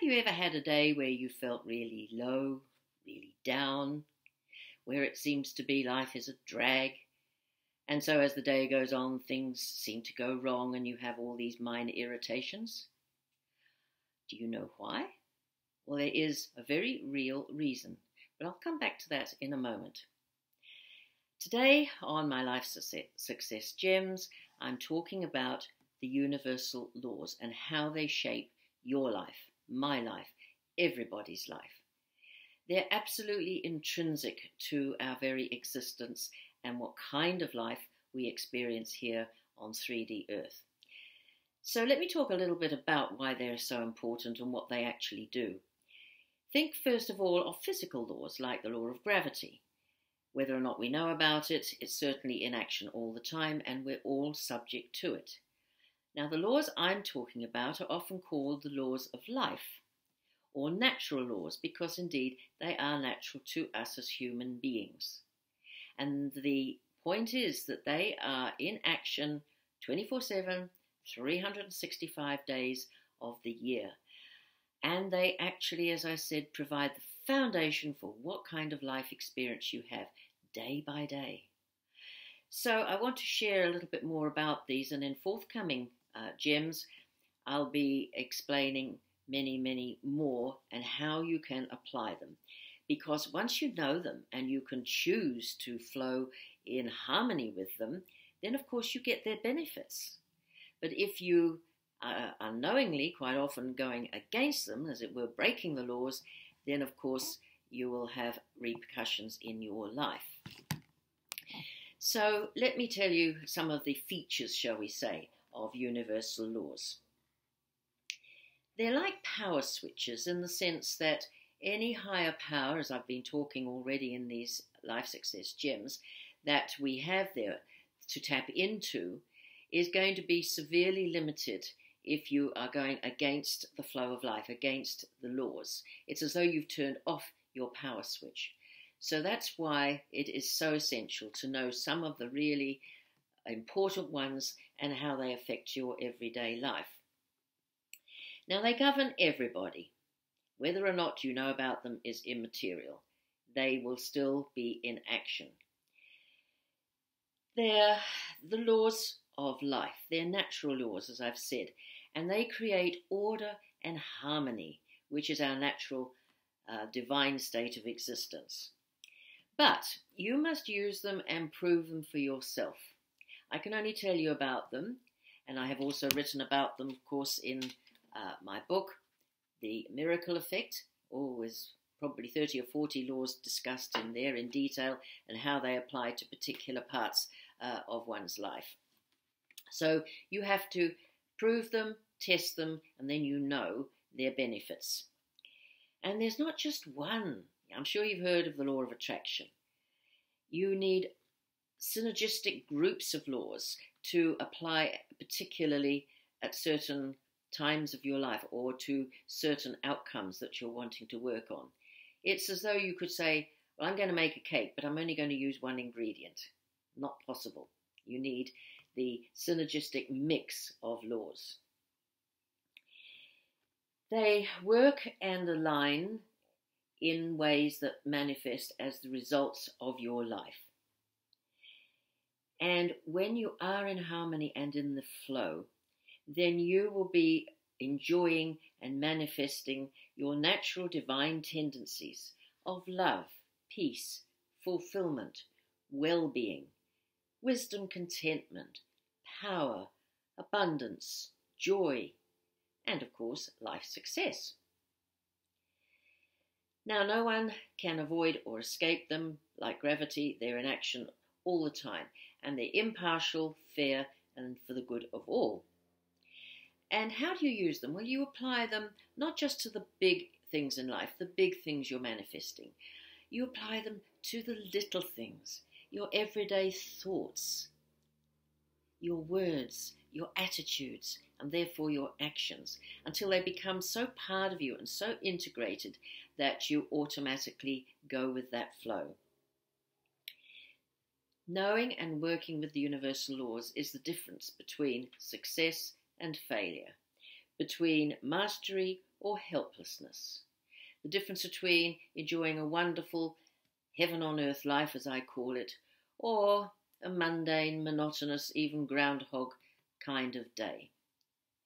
you ever had a day where you felt really low, really down, where it seems to be life is a drag? And so as the day goes on, things seem to go wrong and you have all these minor irritations? Do you know why? Well, there is a very real reason, but I'll come back to that in a moment. Today on my Life Success Gems, I'm talking about the universal laws and how they shape your life, my life, everybody's life. They're absolutely intrinsic to our very existence and what kind of life we experience here on 3D Earth. So let me talk a little bit about why they're so important and what they actually do. Think first of all of physical laws like the law of gravity. Whether or not we know about it, it's certainly in action all the time and we're all subject to it. Now, the laws I'm talking about are often called the laws of life, or natural laws, because indeed they are natural to us as human beings. And the point is that they are in action 24/7, 365 days of the year. And they actually, as I said, provide the foundation for what kind of life experience you have day by day. So I want to share a little bit more about these, and in forthcoming gems, I'll be explaining many more and how you can apply them. Because once you know them and you can choose to flow in harmony with them, then of course you get their benefits. But if you are unknowingly, quite often going against them, as it were, breaking the laws, then of course you will have repercussions in your life. So let me tell you some of the features, shall we say, of universal laws. They're like power switches in the sense that any higher power, as I've been talking already in these Life Success Gems, that we have there to tap into is going to be severely limited if you are going against the flow of life, against the laws. It's as though you've turned off your power switch. So that's why it is so essential to know some of the really important ones and how they affect your everyday life. Now, they govern everybody. Whether or not you know about them is immaterial. They will still be in action. They're the laws of life. They're natural laws, as I've said, and they create order and harmony, which is our natural divine state of existence. But you must use them and prove them for yourself. I can only tell you about them, and I have also written about them, of course, in my book, The Miracle Effect. Always probably 30 or 40 laws discussed in there in detail and how they apply to particular parts of one's life. So you have to prove them, test them, and then you know their benefits. And there's not just one. I'm sure you've heard of the law of attraction. You need synergistic groups of laws to apply particularly at certain times of your life or to certain outcomes that you're wanting to work on. It's as though you could say, well, I'm going to make a cake, but I'm only going to use one ingredient. Not possible. You need the synergistic mix of laws. They work and align in ways that manifest as the results of your life. And when you are in harmony and in the flow, then you will be enjoying and manifesting your natural divine tendencies of love, peace, fulfillment, well-being, wisdom, contentment, power, abundance, joy, and of course, life success. Now, no one can avoid or escape them. Like gravity, they're in action all the time, and they're impartial, fair, and for the good of all. And how do you use them? Well, you apply them not just to the big things in life, the big things you're manifesting. You apply them to the little things, your everyday thoughts, your words, your attitudes, and therefore your actions, until they become so part of you and so integrated that you automatically go with that flow. Knowing and working with the universal laws is the difference between success and failure, between mastery or helplessness. The difference between enjoying a wonderful heaven on earth life, as I call it, or a mundane, monotonous, even groundhog kind of day.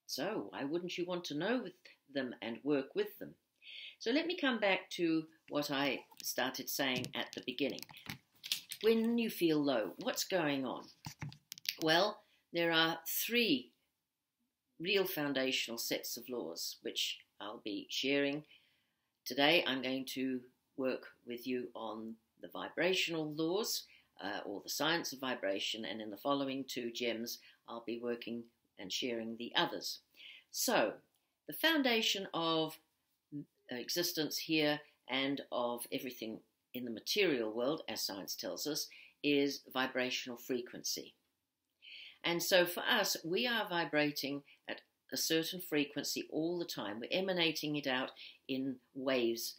So why wouldn't you want to know them and work with them? So let me come back to what I started saying at the beginning. When you feel low, what's going on? Well, there are 3 real foundational sets of laws which I'll be sharing. Today I'm going to work with you on the vibrational laws, or the science of vibration, and in the following 2 gems I'll be working and sharing the others. So, the foundation of existence here and of everything in the material world, as science tells us, is vibrational frequency. And so for us, we are vibrating at a certain frequency all the time. We're emanating it out in waves,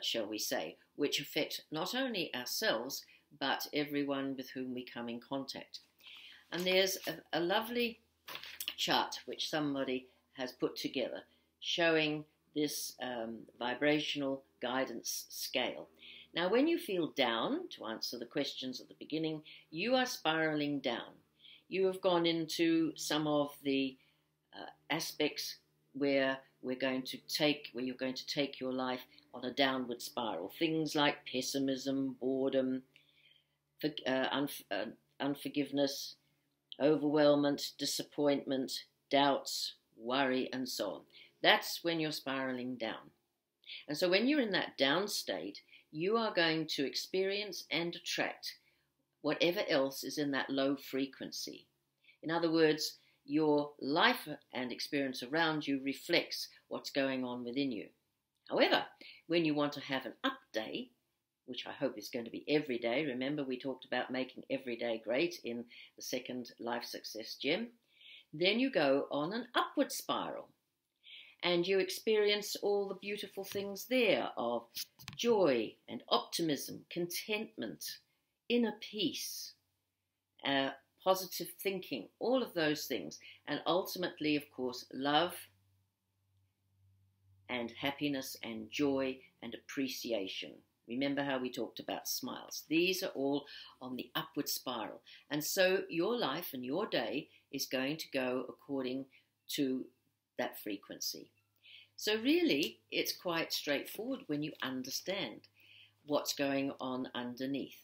shall we say, which affect not only ourselves, but everyone with whom we come in contact. And there's a lovely chart which somebody has put together showing this vibrational guidance scale. Now, when you feel down, to answer the questions at the beginning, you are spiraling down. You have gone into some of the aspects where you're going to take your life on a downward spiral. Things like pessimism, boredom, unforgiveness, overwhelmment, disappointment, doubts, worry, and so on. That's when you're spiraling down. And so when you're in that down state, you are going to experience and attract whatever else is in that low frequency. In other words, your life and experience around you reflects what's going on within you. However, when you want to have an up day, which I hope is going to be every day, remember we talked about making every day great in the second life success gem, then you go on an upward spiral. And you experience all the beautiful things there of joy and optimism, contentment, inner peace, positive thinking, all of those things. And ultimately, of course, love and happiness and joy and appreciation. Remember how we talked about smiles. These are all on the upward spiral. And so your life and your day is going to go according to that frequency. So really, it's quite straightforward when you understand what's going on underneath.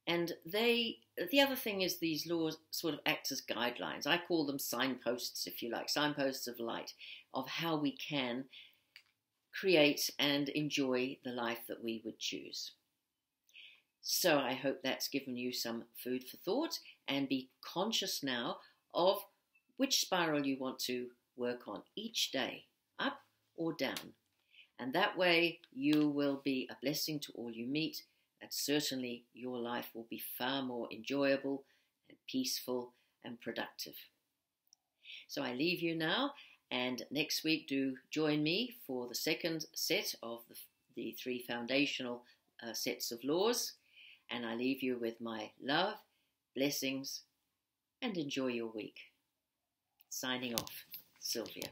And the other thing is these laws sort of act as guidelines. I call them signposts, if you like, signposts of light, of how we can create and enjoy the life that we would choose. So I hope that's given you some food for thought, and be conscious now of which spiral you want to work on each day, up or down. And that way you will be a blessing to all you meet, and certainly your life will be far more enjoyable and peaceful and productive. So I leave you now, and next week do join me for the second set of the 3 foundational sets of laws, and I leave you with my love, blessings, and enjoy your week. Signing off, Sylvia.